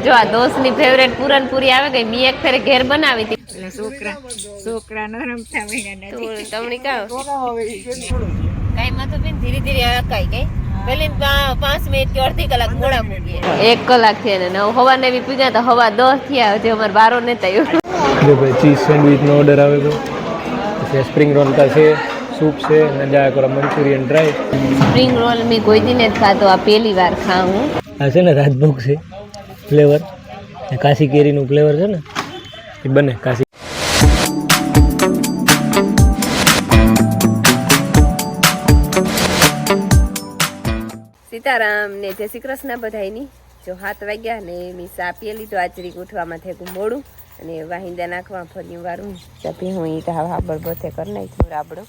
જો આ દોસ્તની ફેવરેટ પૂરણપૂરી આવે ગઈ મી એક ફેરે ઘેર બનાવી હતી એટલે છોકરા નો રમતા મહિના નથી તમને કહો કઈ માં તો બેન ધીરે ધીરે અકાઈ ગઈ પેલી 5 મિનિટ કે અડધી કલાક મોડા મૂકીએ 1 કલાક થી ને હવા ને બી પીગ્યા તો હવા 10 થયા હજી અમાર 12 ને થયું જો ભાઈ ચીઝ સેન્ડવિચ નો ઓર્ડર આવે તો પછી સ્પ્રિંગ રોલ કા છે सूप से नजा करो मंचूरियन ट्राई स्प्रिंग रोल में कोई दिन नहीं खातो आ पहली बार खाऊं ऐसे ना राजभोग से फ्लेवर काशी केरी નું फ्लेवर છે ને એ બને કાશી સીતારામ ને જય શ્રી કૃષ્ણ બધાઈની જો 7 વાગ્યા ને મી સા પીલી તો આજરી ઉઠવામાં થયું મોડું અને વાહિંદા નાખવા ફર્યું વારું ચપી હું ઈ ઢાવા બળબોથે કર નાખ્યું રાબડો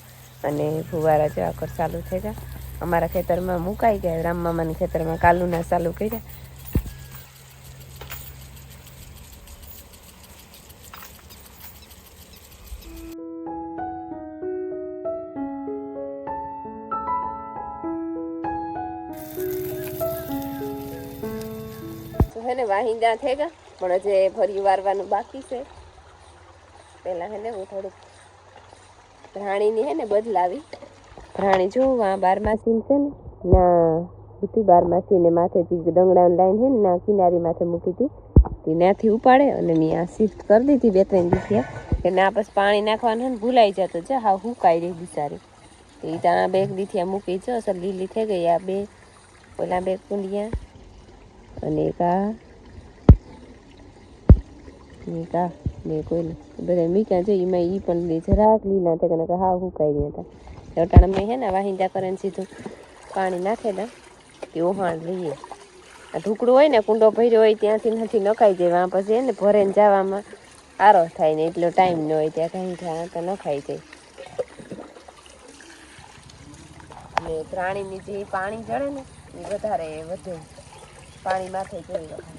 અને ફુવારા જેવા કર ચાલુ થઈ ગયા અમારા ખેતરમાં મુકાઈ ગયા રામ મામાના ખેતરમાં કાલુના ચાલુ કર્યા તો હે ને વાહિંદા થઈ ગયા પણ હજે ફરી વારવાનું બાકી છે પહેલા હે ને હું થોડુંક પ્રાણીની હે ને બદલાવી પ્રાણી જો આ બારમાસી છે ને ના ઉતી બારમાસી ને માથેથી ડંગડાની લાઈન હે ને ના કિનારી માથે મૂકી હતી તે ત્યાંથી ઉપાડે અને મેં આ શિફ્ટ કરી દીધી 2-3 દિવસ કે ના પછી પાણી નાખવાનું હે ને ભૂલાઈ જતો છે હા હુકાઈ રહી બિચારી એ ત્યાં 2 દીથી મૂકી છે અસર લીલી થઈ ગઈ આ 2 ઓલા 2 કુંડિયા અને કા મેં કોઈ બધા મીક્યા છે એમાં એ પણ જરાક લીલા થાય કે હા હુકાઈ ગયા હતા અટાણા મેં હે ને વાહિંદા કરે સીધું પાણી નાખે ને તે ઓહાણ લઈએ આ ઢુકડું હોય ને કુંડો ભર્યો હોય ત્યાંથી નથી નખાઈ જાય પછી એને ભરે ને જવામાં આરો થાય ને એટલો ટાઈમ ન હોય ત્યાં કંઈ થાય તો નખાઈ જાય અને પ્રાણીની જે પાણી જળે ને એ વધારે વધે પાણી માથે જોઈ વખત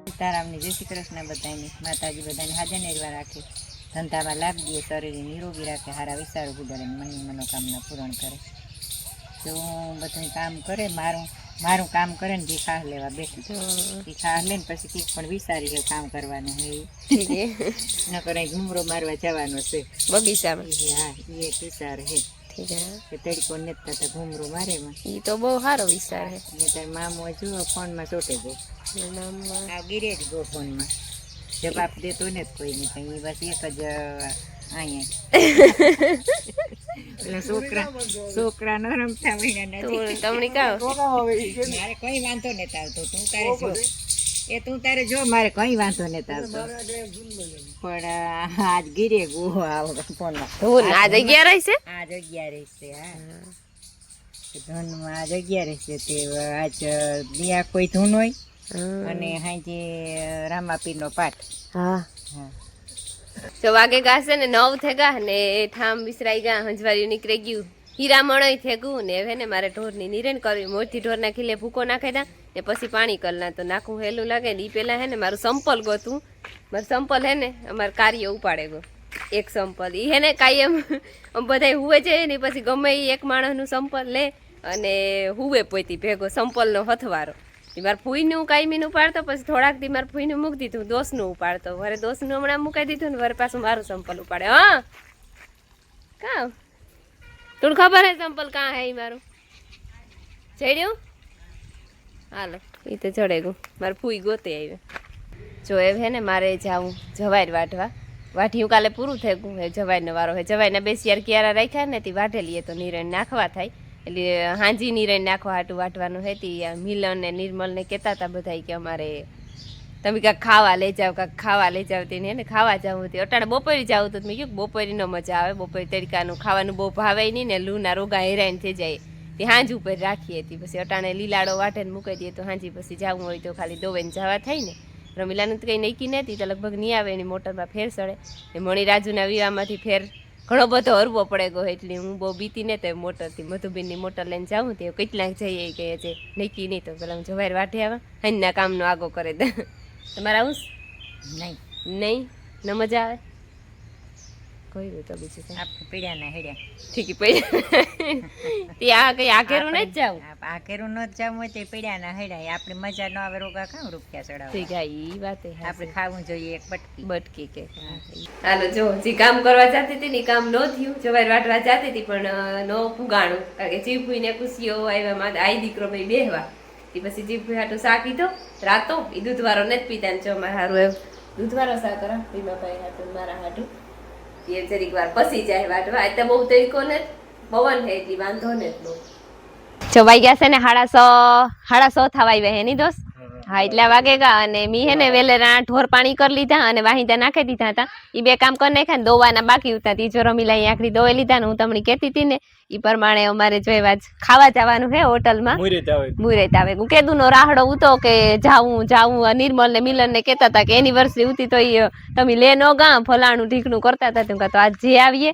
સીતારામની જય શ્રી કૃષ્ણ બધાની માતાજી બધાને હાજર નિર્વા રાખે ધંધામાં લાભ દે શરીરને નિરોગી રાખે સારા વિચારો ગુજારે મનની મનોકામના પૂરણ કરે તો બધું કામ કરે મારું કામ કરે ને જે ખાહ લેવા બેઠી એ ખાહ લે ને પછી કંઈક પણ વિચારી છે કામ કરવાનું હોય ન કરે ઘૂમરો મારવા જવાનો છે બગીચામાં હા એ એક વિચાર છે કે તડકો નેતા તો ઘૂમરો મારે એ તો બહુ સારો વિચાર છે ને તાર મામો જુઓ ફોનમાં ચોટે ગયો આ ગીરે જ ગો ફોનમાં જવાબ દેતો ને કોઈ ને કઈ બસ એક જ અહીંયા એટલે છોકરા નો રમતા મહિના નથી તમને કહો મારે કઈ વાંધો ને આવતો તું તારે જો મારે કઈ વાંધો ને આવતો પણ આજ ગીરે ગો આવો ફોનમાં આ જગ્યા રહેશે આ જગ્યા રહેશે હા ધનમાં આ જગ્યા રહેશે તે આજ દિયા કોઈ ધૂન હોય અને હાજે રામાપીરનો પાઠ હા તો વાગે ગાશે ને 9 થઈ ગયા ને ઠામ વિસરાઈ ગયા હંજવારી નીકળી ગયું હીરા મળઈ થેગું ને હવે ને મારે ઢોરની નિરણ કરવી મોટી ઢોરના ખીલે ભૂકો નાખી દા ને પછી પાણી કરના તો નાખું હેલું લાગે ને એ પહેલાં હે ને મારું સંપલ ગોતું મારું સંપલ હે ને અમારે કાર્ય ઉપાડે ગયો એક સંપલ એ હે ને કાયમ બધા હુવે છે ને પછી ગમે એ એક માણસનું સંપલ લે અને હુવે પોતી ભેગો સંપલનો હથવારો મારે ફૂઈનું કાયમીનું ઉપાડતો પછી થોડાક દી મારે ફૂઈનું મૂકી દીધું દોસ્તનું ઉપાડતો વરે દોસ્તનું હમણાં મૂકાઈ દીધું ને વરે પાછું મારું સંપલ ઉપાડે હા કાં તું ખબર હે સંપલ કાં હે મારું ચડ્યું હાલો એ તો ચડે ગયું મારે ફૂઈ ગોતે આવ્યા જો એ હે ને મારે જાવું જવાય વાઢવા વાઢ્યું કાલે પૂરું થઈ ગયું હે જવાયનો વારો હે જવાયના 2 શિયાર કિયારા રાખ્યા ને તે વાઢે લઈએ તો નિરણ નાખવા થાય એટલે હાંજી નિરણ નાખવા હાટું વાટવાનું હતી મિલન ને નિર્મલ ને કહેતા હતા બધા કે અમારે તમે કાંઈક ખાવા લઈ જાઓ કાંઈક ખાવા લઈ જાવ તેને ને ખાવા જવું હતી અટાણે બપોરી જાવું તો મેં કહ્યું બપોરી ન મજા આવે બપોરી તડકાનું ખાવાનું બહુ ભાવે નહીં ને લૂના રોગા હેરાન થઈ જાય તે હાંજ ઉપર રાખી હતી પછી અટાણે લીલાડો વાટે ને મૂકી દઈએ તો હાંજી પછી જવું હોય તો ખાલી દોવેને જવા થાય ને રમીલાનું તો કંઈ નક્કી નથી તો લગભગ નહીં આવે એની મોટરમાં ફેર સડે ને મણિરાજુના વિવાહમાંથી ફેર ઘણો બધો હરવો પડે ગયો એટલે હું બહુ બીતી ને તો મોટરથી મધુબેનની મોટર લઈને જાઉં તે કેટલાક જઈએ કે છે નક્કી નહીં તો પેલા હું જવાય વાઢે આવા હાઈના કામનો આગો કરે દે તમારે આવું નહીં નહીં ન મજા આવે કહ્યું તો બીજું કંઈ આપણે પીડ્યાના હેડ્યા ઠીક પડી ત્યાં કઈ આઘેરું નહીં જ જાવું આખેરું ન જવું હોય તો પીડ્યાના હેડ્યા આપણે મજા ન આવે રોગા કામ રૂપિયા ચડાવવા ઠીક હા ઈ વાત આપણે ખાવું જોઈએ એક બટકી બટકી કે હાલો જો જે કામ કરવા જતી હતી ને કામ ન થયું જવાર વાટવા જતી હતી પણ ન પુગાણું કારણ કે જીભુઈને ખુશીઓ આવ્યા માં આઈ દીકરો ભાઈ બેહવા તે પછી જીભુ હાટું શાક કીધો રાતો એ દૂધવાળો નથી પીતા ને જો મારે સારું એમ દૂધવાળો શાક કરા ભીમાભાઈ હાટું મારા હાટું એ જરીક વાર પસી જાય વાટવા એટલે બહુ તરીકો ને પવન હે એટલી વાંધો ને બહુ જો વાગ્યા છે ને 6:30 થવા આવ્યા હે ની દોસ્ત હા એટલા વાગે ગા અને મી હે ને વેલેરા ઢોર પાણી કરી લીધા અને વાહિંદા નાખી દીધા હતા એ બે કામ કરી નાખ્યા ને દોવાના બાકી હતા તીજો રમીલા આખરી દોઈ લીધા ને હું તમને કહેતી હતી ને એ પ્રમાણે અમારે જો એવા ખાવા જવાનું છે હોટલમાં મુરેત આવે હું કીધું નો રાહડો ઉતો કે જાવું નિર્મલ ને મિલન ને કહેતા હતા કે એનિવર્સરી ઉતી તો તમે લે નો ગા ફલાણું ઢીકણું કરતા હતા તો આજ જે આવીએ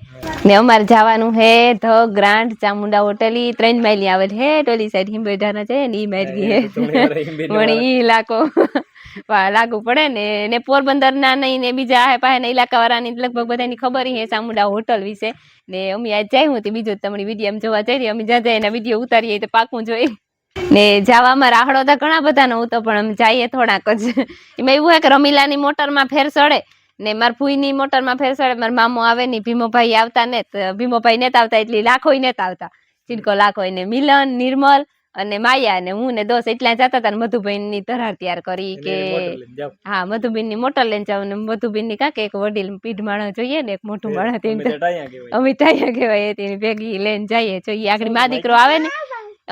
ને અમારે જવાનું હે the grand Chamunda hotel 3 mile આવેલ હે ટોલી સાઈડ હિંબેઢાના છે ને ઈ મારી હે વણી ઇલાકો લાગુ પડે ને પોરબંદર ના નહીં ને બીજા હે પાસે ઇલાકા વાળાની લગભગ બધાની ખબર હે ચામુંડા હોટલ વિશે ને અમે આજ જાય હું બીજો તમારી વિડીયો જોવા જઈ રહી અમે જ્યાં જાય એના વિડીયો ઉતારીએ તો પાકું જોઈ ને જવામાં રાહડો તો ઘણા બધા નો હતો પણ અમે જઈએ થોડાક જ એમાં એવું હે કે રમીલાની મોટરમાં ફેર સડે ને મારા ફૂઈની મોટરમાં ફેર સડે મારા મામો આવે ને ભીમોભાઈ આવતા ને ભીમોભાઈ નેતા આવતા એટલે લાખોય નેતા આવતા ચીનકો લાખોય ને મિલન નિર્મલ અને માયા ને હું ને દોસ્ત એટલા જતા હતા ને મધુબેન ની ધરાર તૈયાર કરી કે હા મધુબેન ની મોટર લઈને જાવ ને મધુબેન ની કાકે એક વડીલ પીઢ માણસ જોઈએ ને એક મોટું માણસ અમિતાયા કહેવાય તેની ભેગી લઈને જઈએ જોઈએ આગળ મા દીકરો આવે ને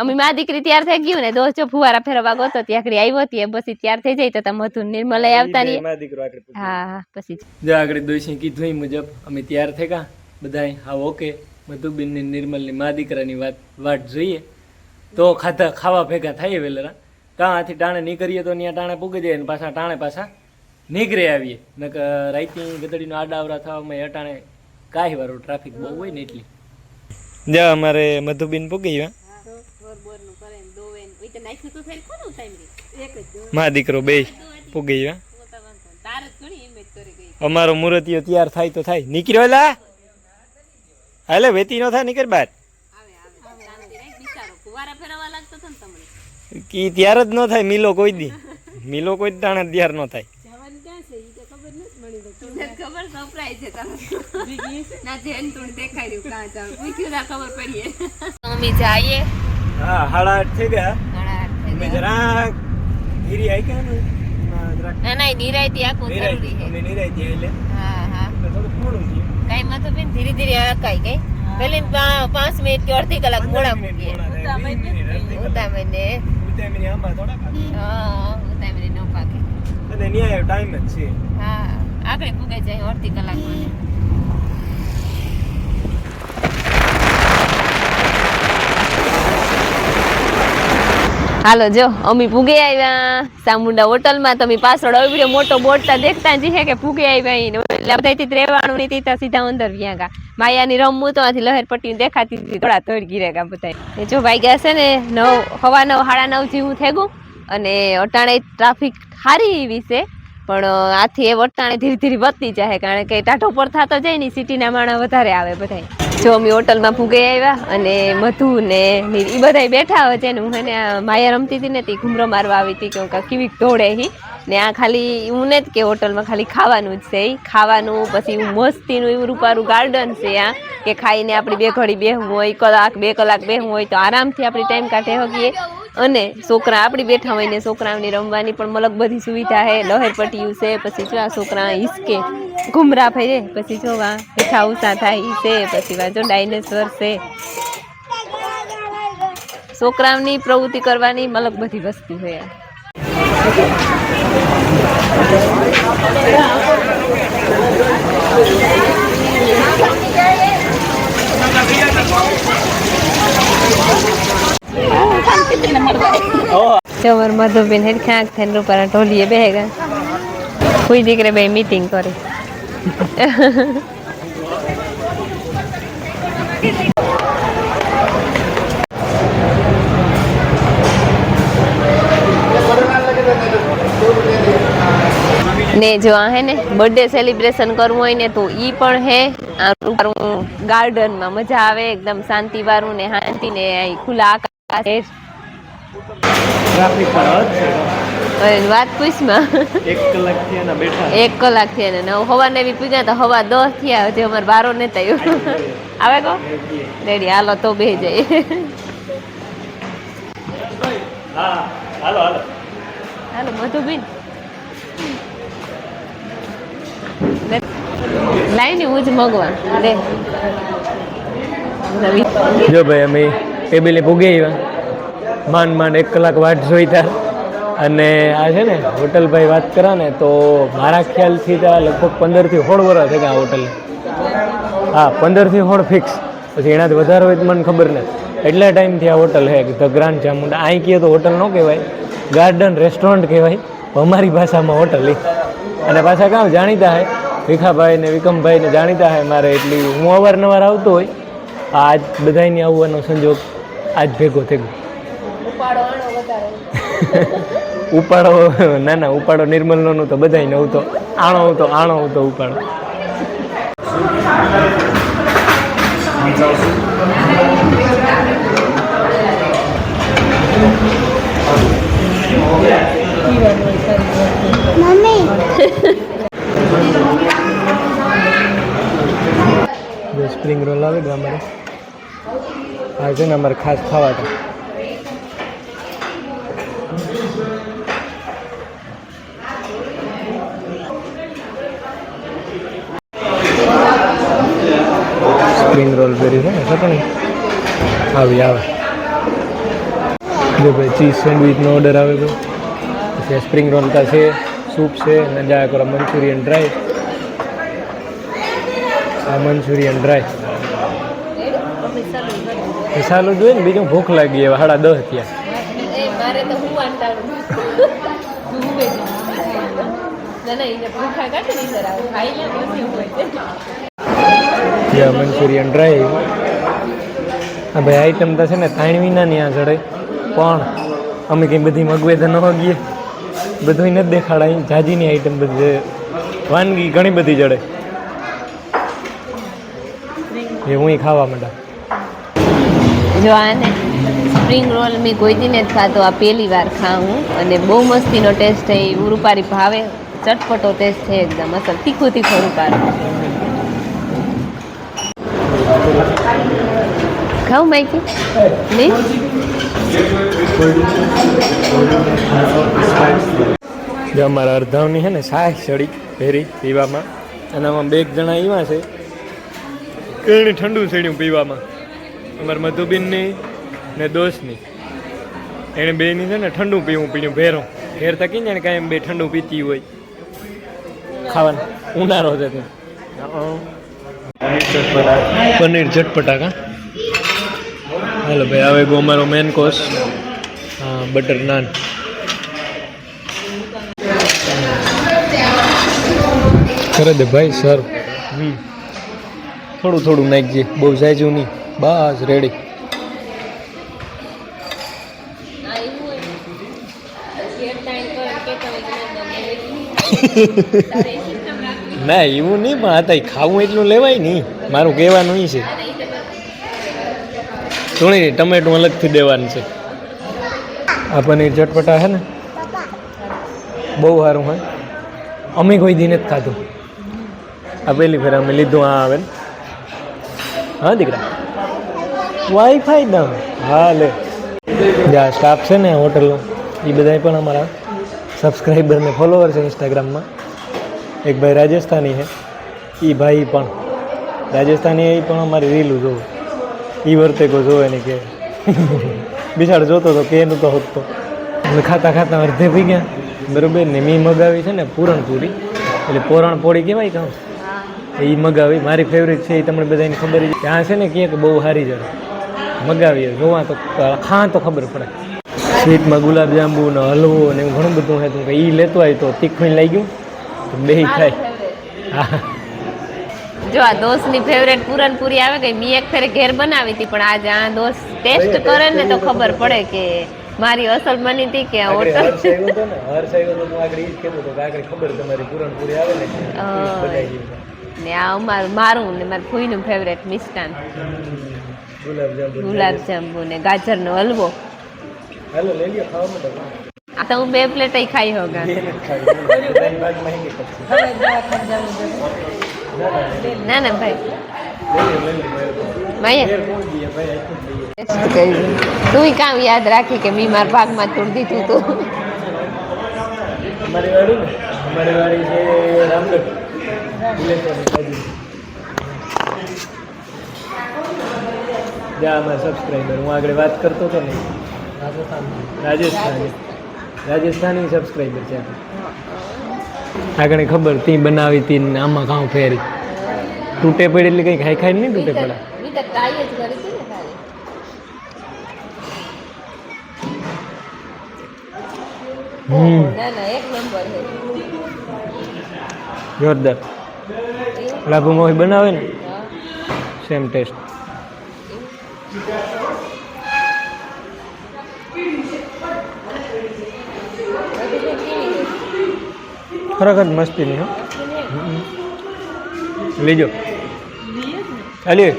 અમે મા દીકરી તૈયાર થઈ ગયું ને દોસ્ત જો ફુવારા ફેરવા ગયો તો ત્યાં આવ્યો હતી પછી તૈયાર થઈ જાય તો મધુ નિર્મલ આવતા નહીં હા પછી જો આગળ દોશી કીધું એ મુજબ અમે તૈયાર થઈ ગયા બધા હા ઓકે મધુબેન ની નિર્મલ ની મા દીકરાની વાટ જોઈએ તો ખાવા ભેગા થાય વેલેરા કાંથી ટાણે નીકળીએ તો ત્યાં ટાણે પૂગી જાય ને પાછા નીકળે આવીએ રાઈતી ગદડીનો આડાવરા થવામાં અટાણે કાંઈ વાળું ટ્રાફિક બહુ હોય ને એટલી જા અમારે મધુબેન પૂગી ગયા મા દીકરો બે પૂગી ગયા અમારો મુરતિયો તૈયાર થાય તો થાય નીકળ્યો લા હાલે વેતી નો થાય નીકળ બાર કી તૈયાર જ ન થાય મિલો કોઈ દી તાણે તૈયાર ન થાય ખબર સરપ્રાઈઝ છે તમને ના જેન તું દેખાઈ રહ્યું કાં ચાલ પૂછ્યું ના ખબર પડીએ અમે જઈએ હા 8:30 થઈ ગયા અમે જરા ધીરી આઈ કે ના નિરાયતી આખું જરૂરી છે અમે નિરાયતી એટલે હા થોડું મોડું થયું કઈ માં તો બેન ધીરે ધીરે આકાઈ ગઈ પેલી 5 મિનિટ કે અડધી કલાક મોડા મૂકીએ ઉતામીને આંબા થોડા પાકે હા ઉતામીને ન પાકે અને ન્યાય ટાઈમ જ છે હા આગળ પૂગે જાય અડધી કલાકમાં હાલો જો અમે પૂગે આવ્યા ચામુંડા હોટલમાં તમે પાછળ અવડ્યો મોટો બોર્ડ દેખતા જ છે કે પૂગે આવ્યા એટલે બધાથી રહેવાનું નહીં તીતા સીધા અંદર વ્યા ગા માયાની રમવું તો આથી લહેર પટ્ટી દેખાતી હતી થોડા થોડી ગીરે ગા બધા જો ભાઈ ગયા છે ને 9 સવા 9 સાડા 9 જેવું થઈ ગયું અને અટાણે ટ્રાફિક સારી એવી છે પણ આથી એ વટાણે ધીરે ધીરે વધતી જાય કારણ કે ટાઢો પર થતો જાય ને સિટીના માણસ વધારે આવે બધા જો અમે હોટલમાં પૂગે આવ્યા અને મધુ ને એ બધા બેઠા હોય છે ને હું એને માયા રમતી હતી ને તે ઘૂમરો મારવા આવી હતી કે કેવી દોડે હી ને આ ખાલી હું ને જ કે હોટલમાં ખાલી ખાવાનું જ છે ખાવાનું પછી મસ્તીનું એવું રૂપારું ગાર્ડન છે આ કે ખાઈને આપણી 2 ઘડી બેહવું હોય કલાક 2 કલાક બેહવું હોય તો આરામથી આપણી ટાઈમ કાઢે શકીએ અને છોકરા આપણી બેઠા હોય ને છોકરાઓની રમવાની પણ મલક બધી સુવિધા છે લહેર પટ્ટીયું છે પછી જો આ છોકરા હિસકે ઘુમરા ફેરે પછી જો વા મીઠા ઉષા થાય છે પછી વા જો ડાયનેસોર છે છોકરાઓની પ્રવૃત્તિ કરવાની મલક બધી વસ્તુ છે ચમર મધુબેન હેડ ખાંક થઈને રૂપારા ઢોલીએ બેહે ગયા કોઈ દીકરે બે મીટિંગ કરી ને જો આ હે ને બર્થડે સેલિબ્રેશન કરવું હોય ને તો ઈ પણ હે ગાર્ડનમાં મજા આવે એકદમ શાંતિ વાળું ને શાંતિ ને અહીં ખુલ્લા આકાશ છે. ટ્રાફિક પર હવે વાત પૂછમાં 1 કલાકથી એના બેઠા 1 કલાક થી ને સવારને બી પૂછ્યા તો 10:15 થયા હજી અમારે 12 ને થયું આવે કો રેડી હાલો તો બે જાય. હા હાલો હાલો હાલો મધુબીન લાઈન હું જ મગવા દે. જો ભાઈ અમે ટેબલે પૂગી આવ્યા માંડ 1 કલાક વાટ જોઈતા અને આ છે ને હોટલભાઈ વાત કરા ને તો મારા ખ્યાલથી તો લગભગ 15 થી 16 વર્ષ છે કે આ હોટલ. હા 15 થી 16 ફિક્સ, પછી એનાથી વધારે હોય તો મને ખબર નથી. એટલા ટાઈમથી આ હોટલ છે ધ ગ્રાન્ડ ચામુંડા. અહીં કહે તો હોટલ ન કહેવાય, ગાર્ડન રેસ્ટોરન્ટ કહેવાય, અમારી ભાષામાં હોટલ. અને પાછા કામ જાણીતા હે ભીખાભાઈ ને વિકમભાઈ ને જાણીતા હે મારે, એટલી હું અવારનવાર આવતો હોય. આજ બધાની આવવાનો સંજોગ આજ ભેગો થઈ ગયો. ઉપાડો ના ઉપાડો નિર્મલનો તો બધાય નહોતો, આણો હતો ઉપાડો. સ્પ્રિંગ રોલ આવે ને અમારે, આ છે ને અમારે ખાસ ખાવાતા. સ્પ્રિંગ રોલ કરી છે ને ચટણી આવે. જો ભાઈ ચીઝ સેન્ડવિચનો ઓર્ડર આવે તો પછી સ્પ્રિંગ રોલ તા છે, સૂપ છે, અને જા કરો મંચુરિયન ડ્રાય. આ મંચુરિયન ડ્રાય સાલું જોઈએ ને, બીજું ભૂખ લાગી હવે 10:30 થયા. Manchurian dry. હા ભાઈ આઈટમ તો છે ને 3 વિનાની આ જડે, પણ અમે કંઈ બધી મગવે તો ન ગઈએ, બધું નથી દેખાડાય. જાજીની આઈટમ બધી વાનગી ઘણી બધી જડે એ હું ખાવા માંડા. જો આને સ્પ્રિંગ રોલ મેં કોઈ દી નથી ખાતો, આ પહેલી વાર ખાઉં અને બહુ મસ્તીનો ટેસ્ટ છે. રૂપારી ભાવે, ચટપટો ટેસ્ટ છે એકદમ અસલ, તીખું રૂપારી. ખાઉં માઈકી નહીં? જો અમારા અર્ધાવની છે ને સાહ ચડી ફેરી પીવામાં, અને આમાં 2 જણા એવા છે કેણી ઠંડુ ચડ્યું પીવામાં. અમારા મધુબીનની ને દોસ્તની, એને બેની છે ને ઠંડુ પીવું ભેરો ઘેર તકી ને કાંઈ 2 ઠંડુ પીતી હોય ખાવાનું. ઉનાળો છે તે પનીર ચટપટા કા. હાલો ભાઈ આવે ગો અમારો મેન કોર્સ, હા બટર નાન. કરે દે ભાઈ સર. થોડું નાખજે, બહુ જાજુ નહીં, બસ રેડી. ના એવું નહીં, પણ આ ખાવું એટલું લેવાય નહીં, મારું કહેવાનું છે. થોડી ટમેટું અલગથી દેવાનું છે. આ પનીર ચટપટા છે ને બહુ સારું હોય, અમે કોઈ દી નથી ખાધું. આ પહેલી ફેર અમે લીધું. આ આવે ને, હા દીકરા વાઈફાઈ દમ. હા લે, જ્યાં સ્ટાફ છે ને હોટલનો એ બધા પણ અમારા સબસ્ક્રાઈબર ને ફોલોવર છે ઇન્સ્ટાગ્રામમાં. એક ભાઈ રાજસ્થાની છે, એ ભાઈ પણ રાજસ્થાની, એ પણ અમારી રીલું જોવે, એ વર્તે કોઈ જોવે નહીં કે બિચારો જોતો હતો કે એનું તો હોતો. અમે ખાતા અડધે પી ગયા બરાબર ને. મેં મગાવી છે ને પૂરણપૂરી, એટલે પોરણપોળી કહેવાય કામ, એ મગાવી. મારી ફેવરેટ છે, એ તમને બધાને ખબર છે. ત્યાં છે ને કે બહુ સારી જડે, મગાવીએ જોવા તો ખા તો ખબર પડે. સ્વીટમાં ગુલાબજાંબુ ને હલવો ને એવું ઘણું બધું હતું કે એ લેતો હોય તો તીખું લઈ ગયું તો બે ખાય. હા જો આ દોસ્તની ફેવરેટ પૂરણપૂરી આવે કે મેં એક ફેરે ઘેર બનાવી હતી, પણ આજે આ દોસ્ત ટેસ્ટ કરે ને તો ખબર પડે કે મારી અસલ બની હતી કે આગળ હોટલ. હર્ષ આવ્યો હતો ને, હર્ષ આવ્યો તો હું આગળ ઈ જ કહેતો હતો કે આગળ ખબર તમારી પૂરણપૂરી આવે ને બનાવી દીધું. ને આ મારું ને મારી ફૂઈનું ફેવરેટ મિષ્ટાન ગુલાબજાંબુ ને ગાજરનો હલવો. હાલો લઈ લ્યો, ખાવા માટે આ તો હું 2 પ્લેટ ખાઈ હોગા. ના ના ભાઈ તું કામ યાદ રાખી કે મેં મારા ભાગમાં તોડી દીધું તું. અમારી વાડી છે રામગઢ વિલેજની બાજુ. જ્યાં અમારા સબસ્ક્રાઈબર હું આગળ વાત કરતો હતો ને, રાજસ્થાની સબસ્ક્રાઈબર છે આગળ ખબર તી બનાવી તી ને આમાં કાં ફેરી તૂટે પડે એટલે કંઈ ખાઈ ખાઈ નહીં તૂટે પડે. જોરદાર લાભુ મોહી બનાવે ને સેમ ટેસ્ટ. ખરેખર મસ્તી નહીં હો. લેજો ચાલીએ.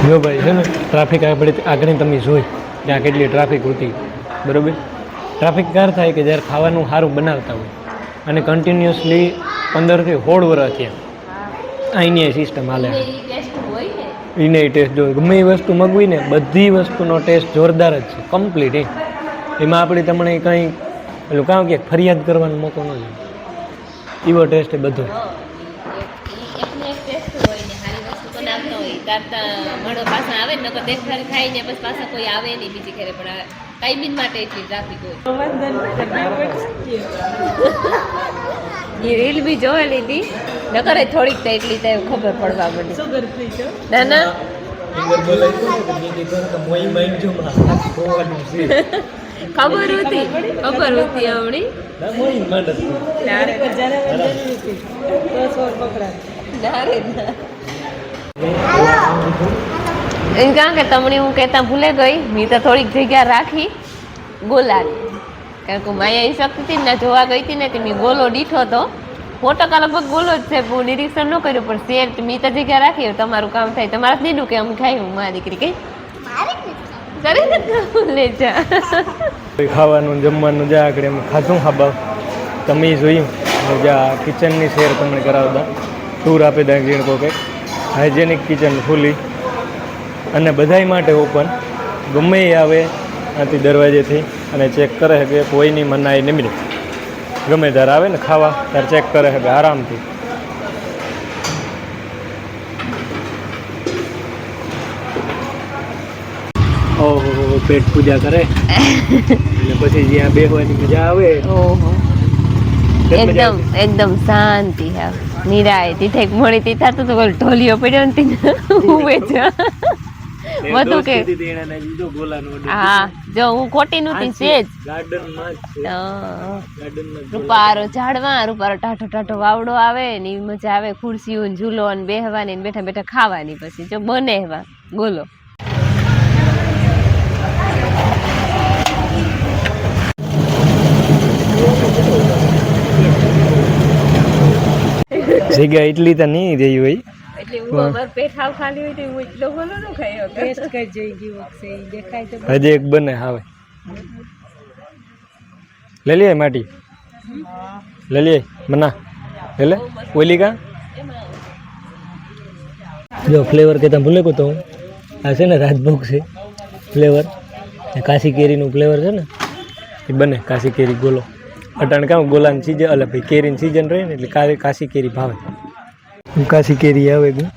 જો ભાઈ છે ને ટ્રાફિક આગળ તમે જોઈ ત્યાં કેટલી ટ્રાફિક હતી બરાબર. ટ્રાફિક ક્યારે થાય કે જ્યારે ખાવાનું સારું બનાવતા હોય અને કન્ટિન્યુઅસલી 15 થી 16 વર્ષ થયા અહીંની સિસ્ટમ હાલે. એને ટેસ્ટ જો ગમે એ વસ્તુ મગવી ને બધી વસ્તુનો ટેસ્ટ જોરદાર જ છે કમ્પ્લીટ. એમાં આપણે તમને કંઈ પેલું કામ કે ફરિયાદ કરવાનો મોકો ન જાય એવો ટેસ્ટ એ બધો. રીલ બી જોઈ લીધી નકર થોડીક તો એટલી તો ખબર પડવા માંડી. ના ના ખબર હતી હમણી કારણ કે તમને હું કહેતા ભૂલે ગઈ મેં તો થોડીક જગ્યા રાખી ગોલાની. કારણ કે માયા એ શક્તિ હતી ને જોવા ગઈ હતી ને કે મેં ગોલો દીઠો હતો. ફોટો લગભગ ગોલો જ છે, હું નિરીક્ષણ ન કર્યું પણ શેર મેં તો જગ્યા રાખી. તમારું કામ થાય તમારે દીધું કે અમે ખાઈ. હું મારી દીકરી કઈ લે જા ખાવાનું જમવાનું જ્યાં આગળ એમ ખાધું હા તમે જોયું જ્યાં કિચનની શેર તમને કરાવતા ટૂર આપી દે ગીણ કોકે હાઇજેનિક કિચન ફૂલી અને બધાય માટે ઓપન ગમે એ આવે ત્યાંથી દરવાજેથી અને ચેક કરે કે કોઈની મનાઈ નિમરે ગમે ત્યારે આવે ને ખાવા ત્યારે ચેક કરે કે આરામથી. ઓહો પેટ પૂજા કરે અને પછી જ્યાં બેસવાની મજા આવે. ઓહો એકદમ શાંતિ હા નિરાય તીથે મળી તી થતું તો ઢોલિયો પડ્યો ને ઉભે છે બધું કે હા જો હું ખોટી નહોતી સેજ રૂપારો ઝાડવા રૂપારો ટાઢો ટાઢો વાવડો આવે ને એવી મજા આવે. ખુરશીઓ ઝૂલો ને બેહવાની બેઠા બેઠા ખાવાની પછી જો બને એવા બોલો. જગ્યા એટલી તો નહીં રહી હોય એટલે હું અમાર પેટ હાવ ખાલી હોય તો હું એટલો બોલો ન ખાયો ટેસ્ટ કરી જોઈ ગયું છે ઈ દેખાય તો હજી એક બને આવે લઈ લે માટી લઈ લે મના લે ઓલી કા જો ફ્લેવર કે તમે ભૂલે કો તો આ છે ને રાજભોગ છે ફ્લેવર કાશી કેરીનું ફ્લેવર છે ને એ બને કાશી કેરી ગોલો અટાણ કામ ગોલાની સીઝન એટલે ભાઈ કેરીની સીઝન રહે ને એટલે કાશી કેરી ભાવે. હું કાશી કેરી આવે ગયું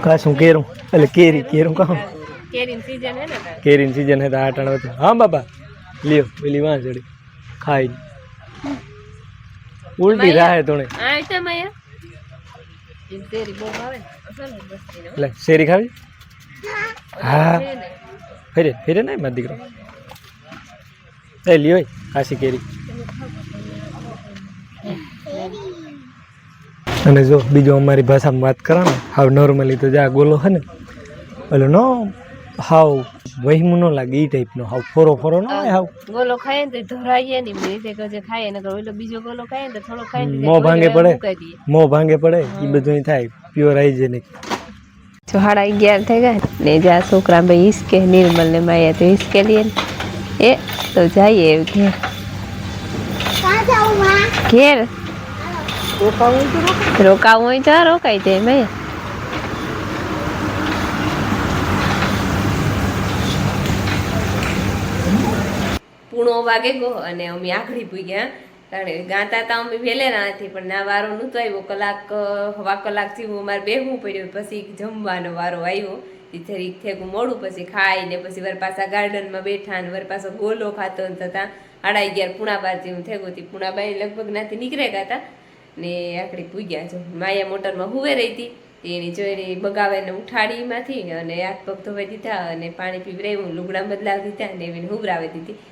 કાશું કેરું એટલે કેરું કામ કેરીની સીઝન હે ને કેરીની સીઝન હે તો આટાણ હતું. હા બાપા લ્યો પેલી વાં ચડી ખાઈ ઉલટી રાહે તોણે આ તો મયા કેરી બહુ ભાવે અસલ મસ્તી ને એટલે શેરી ખાવી હા ફેરે ફેરે નહીં મારો દીકરો એ લ્યો કાશી કેરી અને જો બીજો અમારી ભાષામાં વાત કરો ને હાવ નોર્મલી તો જા ગોલો છે ને ઓલો નો હાવ વહીમું ન લાગે એ ટાઈપનો હાવ ફોરો ફોરો ન હોય હાવ ગોલો ખાય ને તો ધરાઈએ નહીં મેં રીતે કહે ખાય ને ઓલો બીજો ગોલો ખાય ને તો થોડો ખાઈ દે મોં ભાંગે પડે મોં ભાંગે પડે એ બધું થાય પ્યોર હાઇજેનિક. જો 11:30 થઈ ગયા ને જ્યાં છોકરા ભાઈ હિસકે નિર્મલ ને માયા તો હિસકે લઈએ ને એ તો જઈએ ઘેર ઘેર રોકાવું હોય તો રોકાઈ જાય મેં પૂણો વાગે ગયો અને અમે આખડી પૂગ્યા કારણ ગાતા હતા અમે વહેલેરા નથી પણ ના વારો નહોતો આવ્યો હવા કલાક જેવું અમારે બેહવું પડ્યું પછી જમવાનો વારો આવ્યો જરીક થેગું મોડું પછી ખાઈને પછી વર પાછા ગાર્ડનમાં બેઠા ને વર પાછો ગોલો ખાતો ને થતા 11:30 પૂણા 12 જેવું થેગું હતી પૂણા 12 લગભગ નાથી નીકળે ગયા હતા ને આખડી પૂગ્યા છો માયા મોટરમાં હુવે રહી હતી એની જોઈને બગાવે ને ઉઠાડી માંથી અને હાથ પગ ધોવાઈ દીધા અને પાણી પીવડાવ્યું લુગડા બદલાવી દીધા ને એવીને હુવરાવી દીધી